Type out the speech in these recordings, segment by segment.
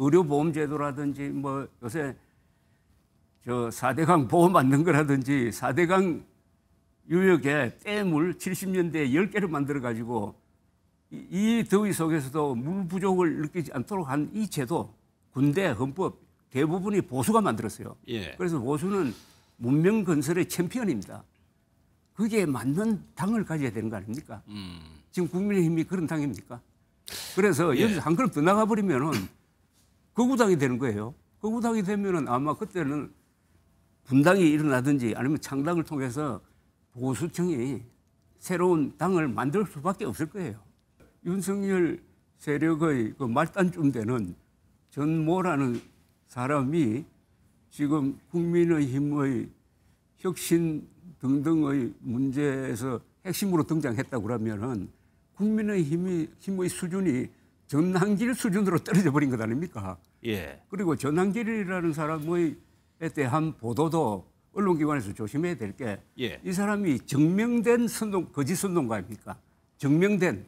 의료보험제도라든지 뭐 요새 저 4대강 보험 받는 거라든지 4대강 유역에 댐을 70년대에 10개를 만들어가지고 이 더위 속에서도 물 부족을 느끼지 않도록 한 이 제도, 군대, 헌법 대부분이 보수가 만들었어요. 예. 그래서 보수는 문명 건설의 챔피언입니다. 그게 맞는 당을 가져야 되는 거 아닙니까? 지금 국민의힘이 그런 당입니까? 그래서 예. 여기서 한 걸음 더 나가버리면은 거구당이 되는 거예요. 거구당이 되면은 아마 그때는 분당이 일어나든지 아니면 창당을 통해서 보수층이 새로운 당을 만들 수밖에 없을 거예요. 윤석열 세력의 그 말단쯤 되는 전모라는 사람이 지금 국민의힘의 혁신 등등의 문제에서 핵심으로 등장했다고 그러면은 국민의힘의 수준이 전한길 수준으로 떨어져 버린 것 아닙니까? 예. 그리고 전한길이라는 사람에 대한 보도도 언론기관에서 조심해야 될 게 이 예. 사람이 증명된 거짓 선동가입니까? 증명된.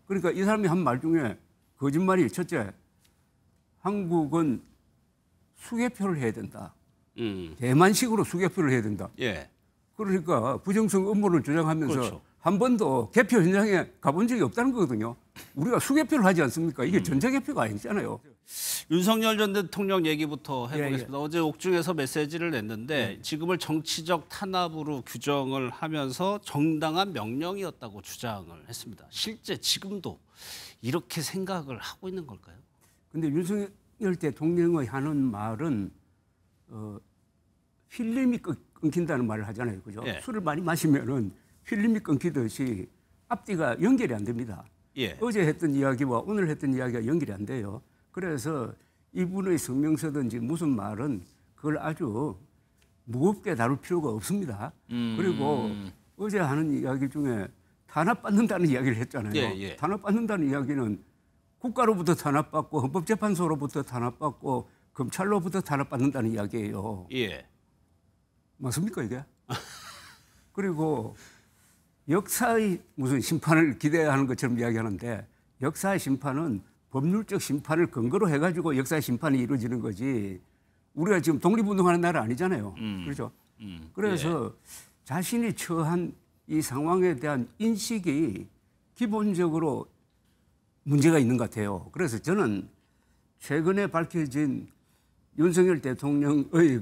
그러니까 이 사람이 한 말 중에 거짓말이 첫째, 한국은 수개표를 해야 된다. 대만식으로 수개표를 해야 된다. 예. 그러니까 부정성 업무를 주장하면서 그렇죠. 한 번도 개표 현장에 가본 적이 없다는 거거든요. 우리가 수개표를 하지 않습니까? 이게 전자개표가 아니잖아요. 윤석열 전 대통령 얘기부터 해보겠습니다. 예. 어제 옥중에서 메시지를 냈는데 지금을 정치적 탄압으로 규정을 하면서 정당한 명령이었다고 주장을 했습니다. 실제 지금도 이렇게 생각을 하고 있는 걸까요? 근데 윤석열 대통령의 하는 말은 필름이 끊긴다는 말을 하잖아요. 그죠? 예. 술을 많이 마시면은 필름이 끊기듯이 앞뒤가 연결이 안 됩니다. 예. 어제 했던 이야기와 오늘 했던 이야기가 연결이 안 돼요. 그래서 이분의 성명서든지 무슨 말은 그걸 아주 무겁게 다룰 필요가 없습니다. 그리고 어제 하는 이야기 중에 탄압받는다는 이야기를 했잖아요. 예. 탄압받는다는 이야기는 국가로부터 탄압받고 헌법재판소로부터 탄압받고 검찰로부터 탄압받는다는 이야기예요. 예. 맞습니까 이게? 그리고 역사의 무슨 심판을 기대하는 것처럼 이야기하는데 역사의 심판은 법률적 심판을 근거로 해가지고 역사의 심판이 이루어지는 거지 우리가 지금 독립운동하는 나라 아니잖아요. 그렇죠? 그래서 자신이 처한 이 상황에 대한 인식이 기본적으로 문제가 있는 것 같아요. 그래서 저는 최근에 밝혀진 윤석열 대통령의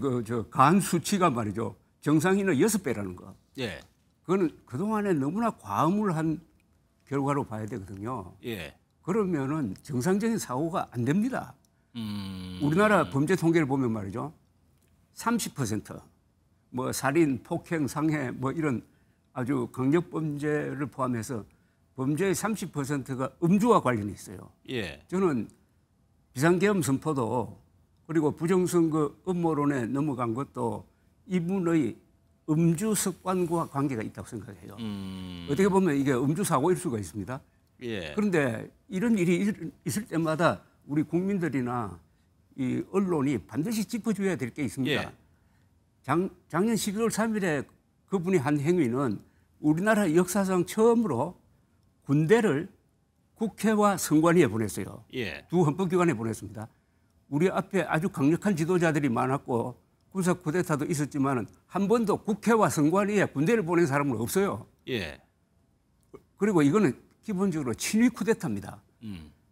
간 수치가 말이죠. 정상인의 6배라는 거. 예. 그거는 그동안에 너무나 과음을 한 결과로 봐야 되거든요. 예. 그러면은 정상적인 사고가 안 됩니다. 우리나라 범죄 통계를 보면 말이죠. 30%, 뭐 살인, 폭행, 상해, 뭐 이런 아주 강력 범죄를 포함해서 범죄의 30%가 음주와 관련이 있어요. 예. 저는 비상계엄 선포도 그리고 부정선거 음모론에 넘어간 것도 이분의 음주 습관과 관계가 있다고 생각해요. 어떻게 보면 이게 음주 사고일 수가 있습니다. 예. 그런데 이런 일이 있을 때마다 우리 국민들이나 이 언론이 반드시 짚어줘야 될 게 있습니다. 예. 작년 12월 3일에 그분이 한 행위는 우리나라 역사상 처음으로 군대를 국회와 선관위에 보냈어요. 예. 두 헌법기관에 보냈습니다. 우리 앞에 아주 강력한 지도자들이 많았고 군사 쿠데타도 있었지만 한 번도 국회와 선관위에 군대를 보낸 사람은 없어요. 예. 그리고 이거는 기본적으로 친위 쿠데타입니다.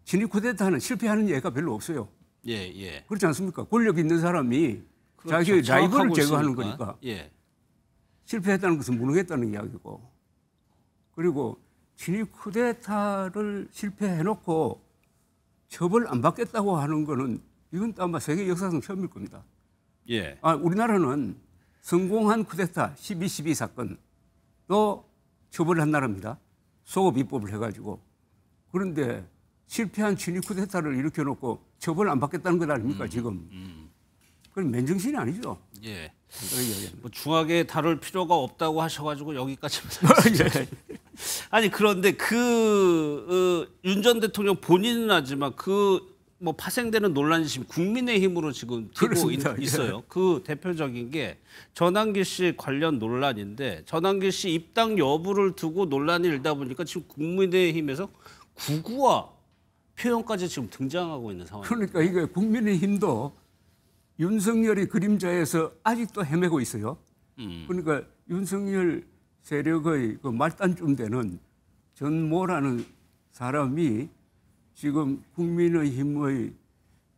친위 쿠데타는 실패하는 예가 별로 없어요. 예. 그렇지 않습니까? 권력 있는 사람이 그렇죠. 자기의 라이벌을 장악하고 제거하는 있으니까. 거니까 예. 실패했다는 것은 무능했다는 이야기고 그리고 친위 쿠데타를 실패해놓고 처벌 안 받겠다고 하는 거는 이건 아마 세계 역사상 처음일 겁니다. 예. 우리나라는 성공한 쿠데타 12.12 사건도 처벌을 한 나라입니다. 소급 입법을 해가지고. 그런데 실패한 친위 쿠데타를 일으켜놓고 처벌 안 받겠다는 것 아닙니까 지금. 그건 맨정신이 아니죠. 예. 예. 뭐 중하게 다룰 필요가 없다고 하셔가지고 여기까지만 말씀드렸습니다. 아니 그런데 윤 전 대통령 본인은 하지만 뭐 파생되는 논란이 지금 국민의힘으로 지금 되고 있어요. 그 대표적인 게 전한길 씨 관련 논란인데 전한길 씨 입당 여부를 두고 논란이 일다 보니까 지금 국민의힘에서 구구와 표현까지 지금 등장하고 있는 상황입니다. 그러니까 이게 국민의힘도 윤석열이 그림자에서 아직도 헤매고 있어요. 그러니까 윤석열 세력의 그 말단쯤 되는 전모라는 사람이 지금 국민의힘의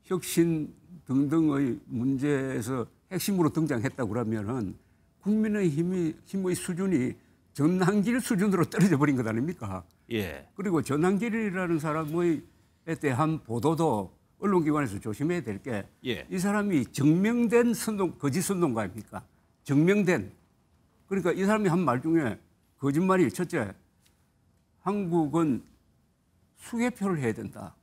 혁신 등등의 문제에서 핵심으로 등장했다고 그러면은 국민의힘의 수준이 전한길 수준으로 떨어져 버린 것 아닙니까? 예. 그리고 전한길이라는 사람에 대한 보도도 언론기관에서 조심해야 될 게 이 예. 사람이 증명된 거짓 선동가입니까? 증명된. 그러니까 이 사람이 한 말 중에 거짓말이 첫째, 한국은 수개표를 해야 된다.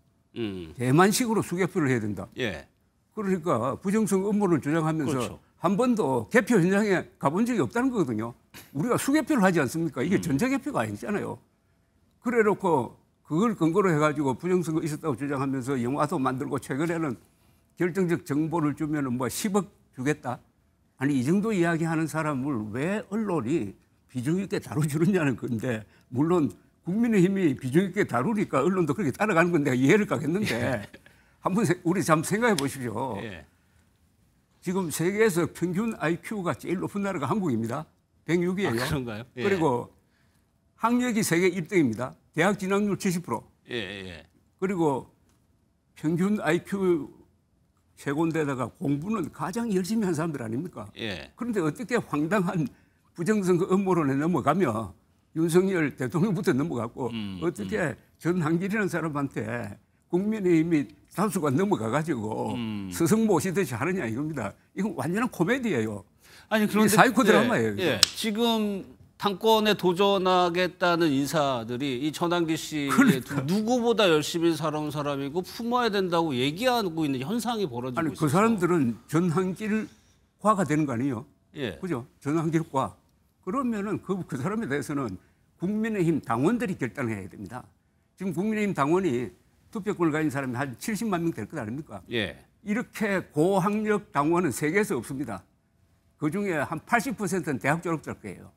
대만식으로 수개표를 해야 된다. 예. 그러니까 부정선 음모를 주장하면서 그렇죠. 한 번도 개표 현장에 가본 적이 없다는 거거든요. 우리가 수개표를 하지 않습니까? 이게 전자개표가 아니잖아요. 그래 놓고 그걸 근거로 해가지고 부정선거 있었다고 주장하면서 영화도 만들고 최근에는 결정적 정보를 주면은 뭐 10억 주겠다. 아니 이 정도 이야기하는 사람을 왜 언론이 비중 있게 다뤄주느냐는 건데 물론 국민의힘이 비중 있게 다루니까 언론도 그렇게 따라가는 건 내가 이해를 가겠는데 한번 우리 잠 생각해 보십시오. 예. 지금 세계에서 평균 IQ가 제일 높은 나라가 한국입니다. 106이에요. 아, 그런가요? 예. 그리고 학력이 세계 1등입니다. 대학 진학률 70%. 예, 예. 그리고 평균 IQ 최고인데다가 공부는 가장 열심히 한 사람들 아닙니까? 예. 그런데 어떻게 황당한 부정선거 음모론에 넘어가며 윤석열 대통령부터 넘어갔고 어떻게 전한길이라는 사람한테 국민의힘이 다수가 넘어가가지고 스승 모시듯이 하느냐 이겁니다. 이건 완전한 코미디예요. 아니 그런데 사이코 드라마예요. 예, 예. 지금 당권에 도전하겠다는 인사들이 이 전한길 씨 그러니까. 누구보다 열심히 살아온 사람이고 품어야 된다고 얘기하고 있는 현상이 벌어지고 아니 있어요. 그 사람들은 전한길과가 되는 거 아니에요? 예. 그죠? 전한길과. 그러면은 그 사람에 대해서는 국민의힘 당원들이 결단을 해야 됩니다. 지금 국민의힘 당원이 투표권을 가진 사람이 한 70만 명 될 것 아닙니까? 예. 이렇게 고학력 당원은 세계에서 없습니다. 그중에 한 80%는 대학 졸업자일 거예요.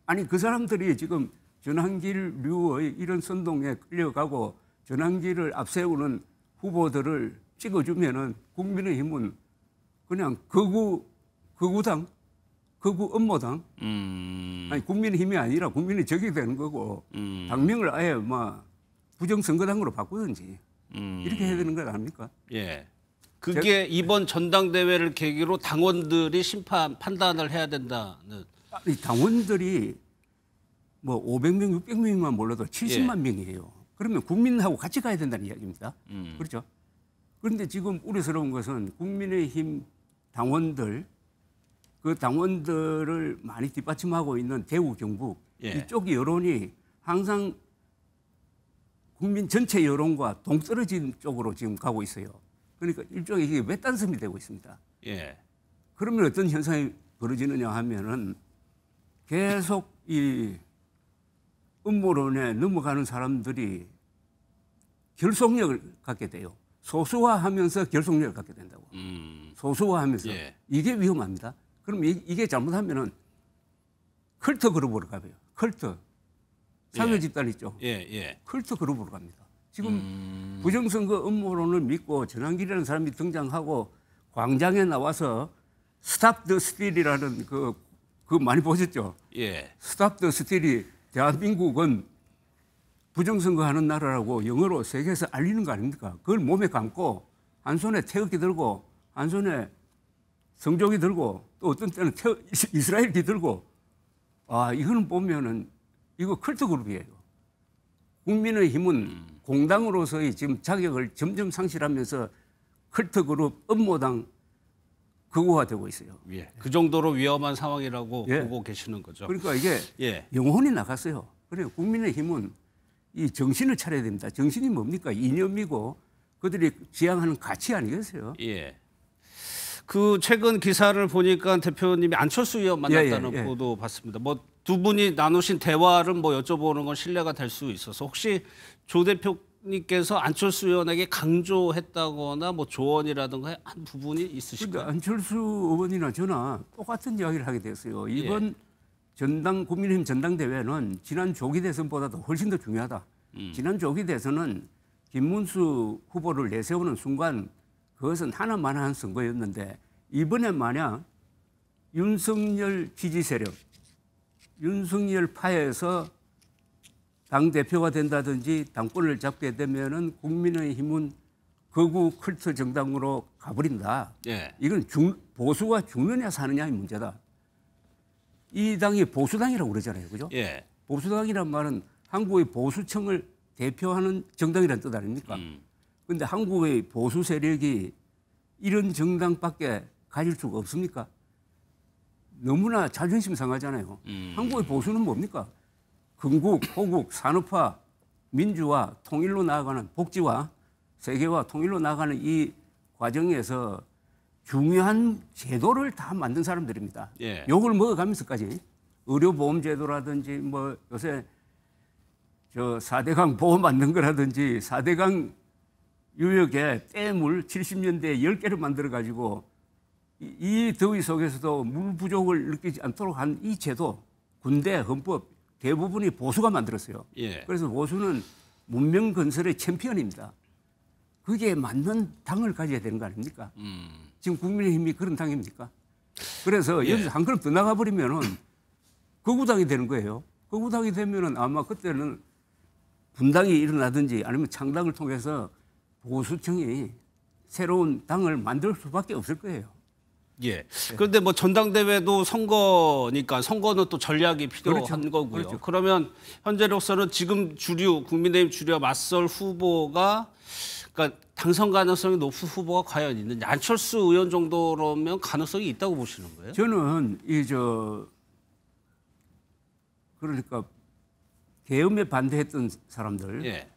아니 그 사람들이 지금 전한길류의 이런 선동에 끌려가고 전한길을 앞세우는 후보들을 찍어주면은 국민의힘은 그냥 극우당, 극우 음모당, 아니 국민의힘이 아니라 국민의 적이 되는 거고 당명을 아예 막 부정선거당으로 바꾸든지 이렇게 해야 되는 것 아닙니까? 예. 그게 이번 전당대회를 계기로 당원들이 판단을 해야 된다는. 이 당원들이 뭐 500명, 600명만 몰라도 70만 명이에요. 그러면 국민하고 같이 가야 된다는 이야기입니다. 그렇죠? 그런데 지금 우려스러운 것은 국민의힘 당원들, 그 당원들을 많이 뒷받침하고 있는 대구, 경북 이쪽 여론이 항상 국민 전체 여론과 동떨어진 쪽으로 지금 가고 있어요. 그러니까 일종의 이게 외딴섬이 되고 있습니다. 예. 그러면 어떤 현상이 벌어지느냐 하면은 계속 이 음모론에 넘어가는 사람들이 결속력을 갖게 돼요. 소수화하면서 결속력을 갖게 된다고. 소수화하면서 예. 이게 위험합니다. 그럼 이게 잘못하면은 컬트 그룹으로 가요. 컬트 사회 집단 있죠. 예, 예. 컬트 그룹으로 갑니다. 지금 부정선거 음모론을 믿고 전한길이라는 사람이 등장하고 광장에 나와서 스탑 더 스틸이라는 그 많이 보셨죠? 예. 스탑 더 스틸이 대한민국은 부정선거 하는 나라라고 영어로 세계에서 알리는 거 아닙니까? 그걸 몸에 감고 한 손에 태극기 들고 한 손에 성조기 들고 또 어떤 때는 이스라엘기 들고 아 이거는 보면은 이거 컬트 그룹이에요. 국민의힘은 공당으로서의 지금 자격을 점점 상실하면서 컬트 그룹 음모당 극우화되고 있어요. 예. 그 정도로 위험한 상황이라고 예. 보고 계시는 거죠. 그러니까 이게 예. 영혼이 나갔어요. 그래요. 국민의힘은 이 정신을 차려야 됩니다. 정신이 뭡니까? 이념이고 그들이 지향하는 가치 아니겠어요? 예. 그 최근 기사를 보니까 대표님이 안철수 의원 만났다는 예. 보도 봤습니다. 뭐 두 분이 나누신 대화를 뭐 여쭤보는 건 신뢰가 될 수 있어서 혹시 조 대표님께서 안철수 의원에게 강조했다거나 뭐 조언이라든가 한 부분이 있으실까요? 그러니까 안철수 의원이나 저나 똑같은 이야기를 하게 됐어요. 이번 국민의힘 전당대회는 지난 조기 대선보다도 훨씬 더 중요하다. 지난 조기 대선은 김문수 후보를 내세우는 순간 그것은 하나만한 선거였는데 이번에 만약 윤석열 지지 세력, 윤석열 파에서 당대표가 된다든지 당권을 잡게 되면은 국민의힘은 거구 컬트 정당으로 가버린다. 예. 이건 보수가 죽느냐 사느냐의 문제다. 이 당이 보수당이라고 그러잖아요. 그죠? 예. 보수당이란 말은 한국의 보수층을 대표하는 정당이라는 뜻 아닙니까? 그런데 한국의 보수 세력이 이런 정당밖에 가질 수가 없습니까? 너무나 자존심 상하잖아요. 한국의 보수는 뭡니까? 건국, 호국, 산업화, 민주화, 통일로 나아가는 복지와 세계화, 통일로 나아가는 이 과정에서 중요한 제도를 다 만든 사람들입니다. 예. 욕을 먹어가면서까지 의료보험제도라든지 뭐 요새 저 4대강 보험 만든 거라든지 4대강 유역에 댐을 70년대에 10개를 만들어가지고 이 더위 속에서도 물 부족을 느끼지 않도록 한 이 제도, 군대, 헌법 대부분이 보수가 만들었어요. 예. 그래서 보수는 문명 건설의 챔피언입니다. 그게 맞는 당을 가져야 되는 거 아닙니까? 지금 국민의힘이 그런 당입니까? 그래서 예. 여기서 한 걸음 더 나가버리면은 거구당이 되는 거예요. 거구당이 되면은 아마 그때는 분당이 일어나든지 아니면 창당을 통해서 보수층이 새로운 당을 만들 수밖에 없을 거예요. 예. 그런데 뭐 전당대회도 선거니까 선거는 또 전략이 필요한 그렇죠. 거고요. 그렇죠. 그러면 현재로서는 지금 국민의힘 주류 맞설 후보가 그러니까 당선 가능성이 높은 후보가 과연 있느냐. 안철수 의원 정도라면 가능성이 있다고 보시는 거예요? 저는 그러니까 계엄에 반대했던 사람들 예.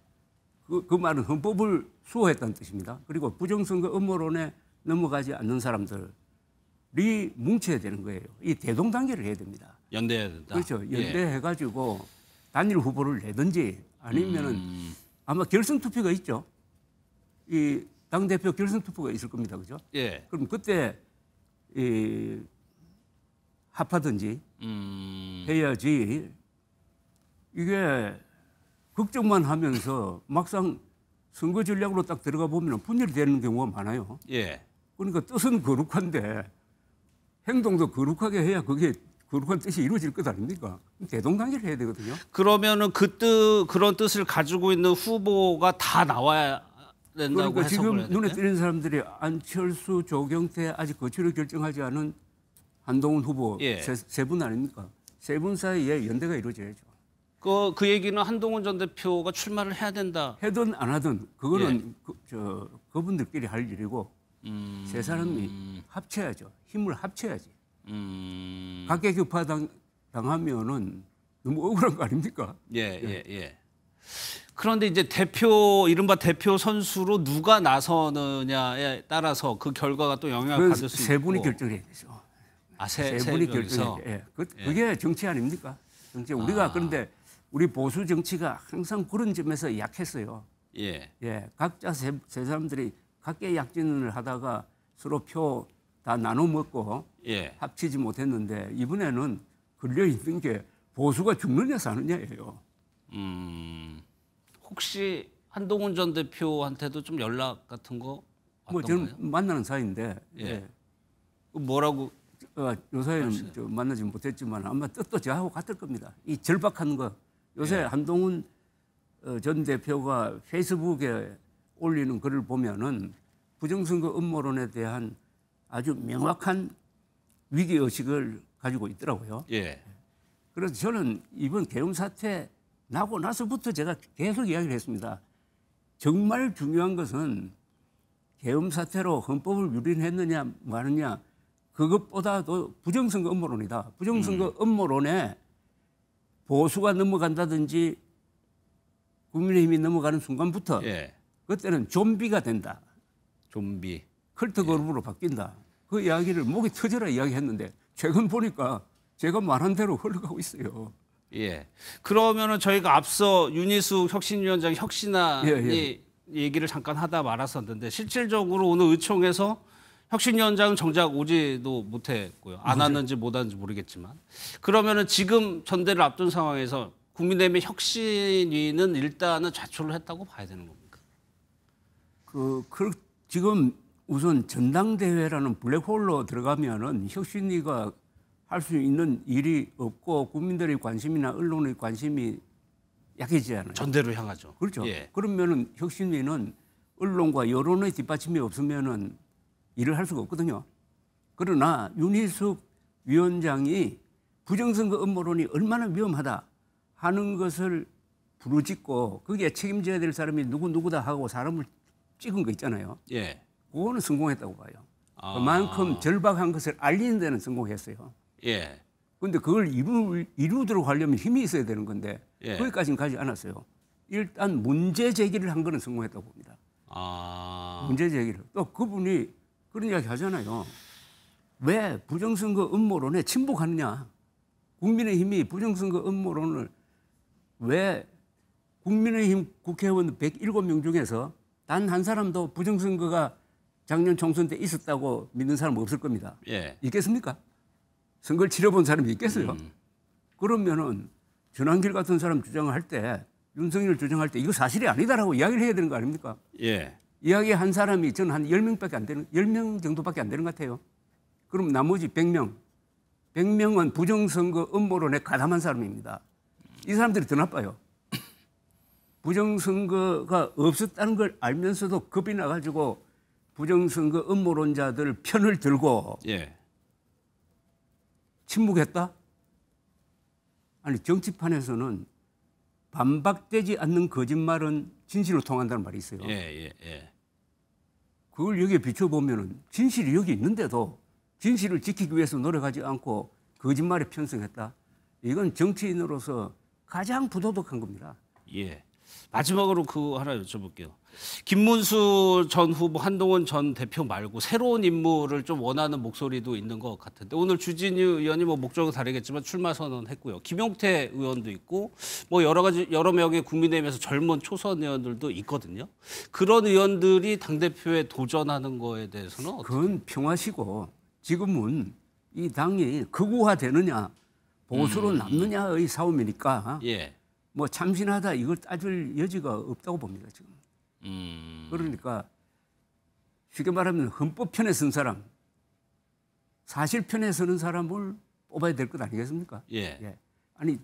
그 말은 헌법을 수호했다는 뜻입니다. 그리고 부정선거 음모론에 넘어가지 않는 사람들이 뭉쳐야 되는 거예요. 이 대동단계를 해야 됩니다. 연대해야 된다. 그렇죠. 예. 연대해가지고 단일 후보를 내든지 아니면은 아마 결선 투표가 있죠. 이 당대표 결선 투표가 있을 겁니다. 그죠? 예. 그럼 그때 합하든지 해야지 이게 걱정만 하면서 막상 선거 전략으로 딱 들어가 보면 분열이 되는 경우가 많아요. 예. 그러니까 뜻은 거룩한데 행동도 거룩하게 해야 그게 거룩한 뜻이 이루어질 것 아닙니까? 대동단계를 해야 되거든요. 그러면은 그런 뜻을 가지고 있는 후보가 다 나와야 된다고 그러니까 지금 해석을 눈에 해야 띄는 사람들이 안철수, 조경태 아직 거취를 결정하지 않은 한동훈 후보 예. 세 분 아닙니까? 세 분 사이에 연대가 이루어져야죠. 그 얘기는 한동훈 전 대표가 출마를 해야 된다. 하든 안 하든 그거는 예. 그분들끼리 할 일이고 세 사람이 합쳐야죠. 힘을 합쳐야지. 각계격파 당하면은 너무 억울한 거 아닙니까? 예. 그런데 이제 이른바 대표 선수로 누가 나서느냐에 따라서 그 결과가 또 영향을 받을 수 있고. 세 분이 결정해야 되죠. 세 분이 명이서. 결정해야 돼. 그게 정치 아닙니까? 정치. 우리가 그런데 우리 보수 정치가 항상 그런 점에서 약했어요. 예. 각자 세 사람들이 각계 약진을 하다가 서로 표 다 나눠 먹고 예. 합치지 못했는데 이번에는 걸려 있는 게 보수가 죽느냐 사느냐예요. 혹시 한동훈 전 대표한테도 좀 연락 같은 거 뭐 왔던가요? 저는 만나는 사이인데 예. 뭐라고? 요새는 만나지 못했지만 아마 뜻도 저하고 같을 겁니다. 이 절박한 거 요새 한동훈 전 대표가 페이스북에 올리는 글을 보면은 부정선거 음모론에 대한 아주 명확한 위기의식을 가지고 있더라고요. 예. 그래서 저는 이번 계엄 사태 나고 나서부터 제가 계속 이야기를 했습니다. 정말 중요한 것은 계엄 사태로 헌법을 유린했느냐 마느냐 그것보다도 부정선거 음모론이다. 부정선거 음모론에 보수가 넘어간다든지 국민의힘이 넘어가는 순간부터 그때는 좀비가 된다. 좀비. 컬트 그룹으로 바뀐다. 그 이야기를 목이 터져라 이야기했는데 최근 보니까 제가 말한 대로 흘러가고 있어요. 예. 그러면은 저희가 앞서 윤희숙 혁신위원장 혁신안이 얘기를 잠깐 하다 말았었는데 실질적으로 오늘 의총에서 혁신위원장은 정작 오지도 못했고요. 안 왔는지 못 왔는지 모르겠지만. 그러면은 지금 전대를 앞둔 상황에서 국민의힘의 혁신위는 일단은 좌초를 했다고 봐야 되는 겁니까? 지금 우선 전당대회라는 블랙홀로 들어가면은 혁신위가 할 수 있는 일이 없고 국민들의 관심이나 언론의 관심이 약해지잖아요. 전대로 향하죠. 그렇죠. 예. 그러면은 혁신위는 언론과 여론의 뒷받침이 없으면은 일을 할 수가 없거든요. 그러나 윤희숙 위원장이 부정선거 음모론이 얼마나 위험하다 하는 것을 부르짖고 거기에 책임져야 될 사람이 누구다 하고 사람을 찍은 거 있잖아요. 예. 그거는 성공했다고 봐요. 그만큼 절박한 것을 알리는 데는 성공했어요. 예. 그런데 그걸 이루도록 하려면 힘이 있어야 되는 건데 예. 거기까지는 가지 않았어요. 일단 문제 제기를 한 거는 성공했다고 봅니다. 문제 제기를. 또 그분이 그런 이야기 하잖아요. 왜 부정선거 음모론에 침묵하느냐. 국민의힘이 부정선거 음모론을 왜 국민의힘 국회의원 107명 중에서 단 한 사람도 부정선거가 작년 총선 때 있었다고 믿는 사람은 없을 겁니다. 예. 있겠습니까? 선거를 치러본 사람이 있겠어요? 그러면은 전환길 같은 사람 주장할 때 윤석열 주장할 때 이거 사실이 아니다라고 이야기를 해야 되는 거 아닙니까? 예. 이야기 한 사람이 저는 한 10명밖에 안 되는 10명 정도밖에 안 되는 것 같아요. 그럼 나머지 100명은 부정선거 음모론에 가담한 사람입니다. 이 사람들이 더 나빠요. 부정선거가 없었다는 걸 알면서도 겁이 나가지고 부정선거 음모론자들 편을 들고 예. 침묵했다? 아니 정치판에서는 반박되지 않는 거짓말은 진실로 통한다는 말이 있어요. 예. 예. 그걸 여기에 비춰보면 진실이 여기 있는데도 진실을 지키기 위해서 노력하지 않고 거짓말에 편승했다. 이건 정치인으로서 가장 부도덕한 겁니다. 예. 마지막으로 그거 하나 여쭤볼게요. 김문수 전 후보, 한동훈 전 대표 말고 새로운 인물을 좀 원하는 목소리도 있는 것 같은데 오늘 주진우 의원이 뭐 목적은 다르겠지만 출마 선언했고요. 김용태 의원도 있고 뭐 여러 명의 국민의힘에서 젊은 초선 의원들도 있거든요. 그런 의원들이 당 대표에 도전하는 거에 대해서는 어떻게? 그건 평화시고 지금은 이 당이 극우화되느냐 보수로 남느냐의 싸움이니까 예. 뭐 참신하다 이걸 따질 여지가 없다고 봅니다 지금. 그러니까 쉽게 말하면 헌법 편에 선 사람, 사실 편에 서는 사람을 뽑아야 될 것 아니겠습니까? 예. 아니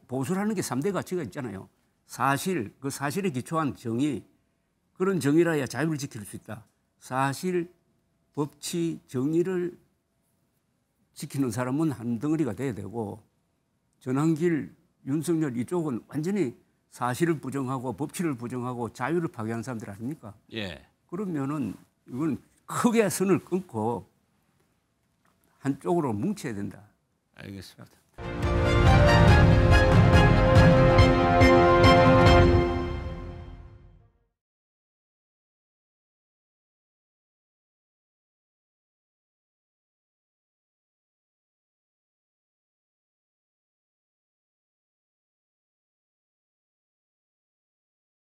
보수라는 게 3대 가치가 있잖아요. 사실, 그 사실에 기초한 정의, 그런 정의라야 자유를 지킬 수 있다. 사실, 법치, 정의를 지키는 사람은 한 덩어리가 돼야 되고 전환길, 윤석열 이쪽은 완전히 사실을 부정하고 법치를 부정하고 자유를 파괴하는 사람들 아닙니까? 예. 그러면은 이건 크게 선을 끊고 한쪽으로 뭉쳐야 된다. 알겠습니다.